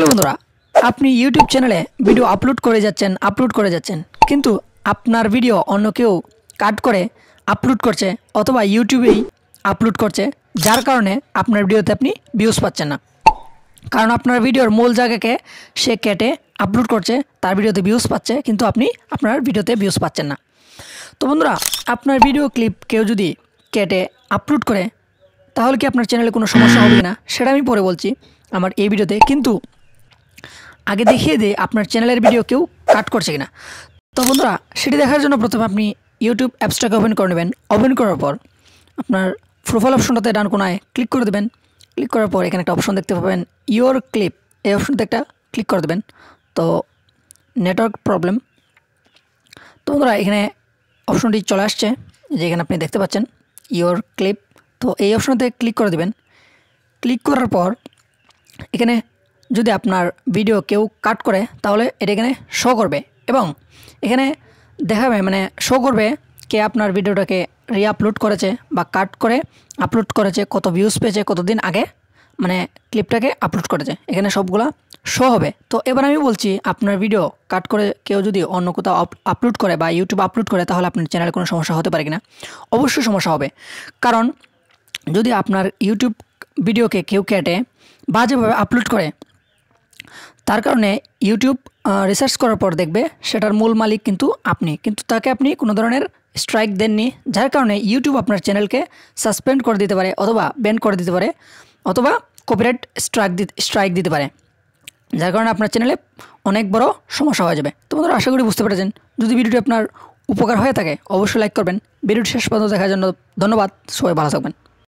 Hello বন্ধুরা, আপনি YouTube চ্যানেলে ভিডিও আপলোড করে যাচ্ছেন কিন্তু আপনার ভিডিও অন্য কেউ কাট করে আপলোড করছে অথবা ইউটিউবেই আপলোড করছে, যার কারণে আপনার ভিডিওতে আপনি ভিউজ পাচ্ছেন না। কারণ আপনার ভিডিওর মূল জায়গাকে সে কেটে আপলোড করছে, তার ভিডিওতে ভিউজ পাচ্ছে কিন্তু আপনি আপনার ভিডিওতে ভিউজ পাচ্ছেন না। তো বন্ধুরা, আপনার ভিডিও ক্লিপ কেউ যদি কেটে আপলোড করে তাহলে কি আপনার চ্যানেলে কোনো সমস্যা হবে না সেটা আমি পরে বলছি আমার এই ভিডিওতে। কিন্তু আগে দেখিয়ে দিই আপনার চ্যানেলের ভিডিও কেউ কাট করছে কিনা। তো বন্ধুরা, সেটি দেখার জন্য প্রথমে আপনি ইউটিউব অ্যাপসটাকে ওপেন করে নেবেন। ওপেন করার পর আপনার প্রোফাইল অপশনটাতে ডান কোনায় ক্লিক করে দেবেন। ক্লিক করার পর এখানে একটা অপশন দেখতে পাবেন, ইওর ক্লিপ। এই অপশনতে একটা ক্লিক করে দেবেন। তো নেটওয়ার্ক প্রবলেম। তো বন্ধুরা, এখানে অপশনটি চলে আসছে, যে এখানে আপনি দেখতে পাচ্ছেন ইওর ক্লিপ। তো এই অপশনতে ক্লিক করে দেবেন। ক্লিক করার পর এখানে যদি আপনার ভিডিও কেউ কাট করে তাহলে এটা এখানে শো করবে এবং এখানে দেখাবে, মানে শো করবে কে আপনার ভিডিওটাকে রিআপলোড করেছে বা কাট করে আপলোড করেছে, কত ভিউজ পেয়েছে, কতদিন আগে মানে ক্লিপটাকে আপলোড করেছে, এখানে সবগুলা শো হবে। তো এবার আমি বলছি, আপনার ভিডিও কাট করে কেউ যদি অন্য কোথাও আপলোড করে বা ইউটিউব আপলোড করে তাহলে আপনার চ্যানেলে কোনো সমস্যা হতে পারে কিনা। অবশ্যই সমস্যা হবে, কারণ যদি আপনার ইউটিউব ভিডিওকে কেউ কেটে বাজেভাবে আপলোড করে, তার কারণে ইউটিউব রিসার্চ করার পর দেখবে সেটার মূল মালিক কিন্তু আপনি, কিন্তু তাকে আপনি কোনো ধরনের স্ট্রাইক দেননি, যার কারণে ইউটিউব আপনার চ্যানেলকে সাসপেন্ড করে দিতে পারে অথবা ব্যান করে দিতে পারে অথবা কপিরাইট স্ট্রাইক দিতে পারে, যার কারণে আপনার চ্যানেলে অনেক বড় সমস্যা হয়ে যাবে। তো বন্ধুরা, আশা করি বুঝতে পেরেছেন। যদি ভিডিওটি আপনার উপকার হয়ে থাকে অবশ্যই লাইক করবেন। ভিডিওটি শেষ পর্যন্ত দেখার জন্য ধন্যবাদ। সবাই ভালো থাকবেন।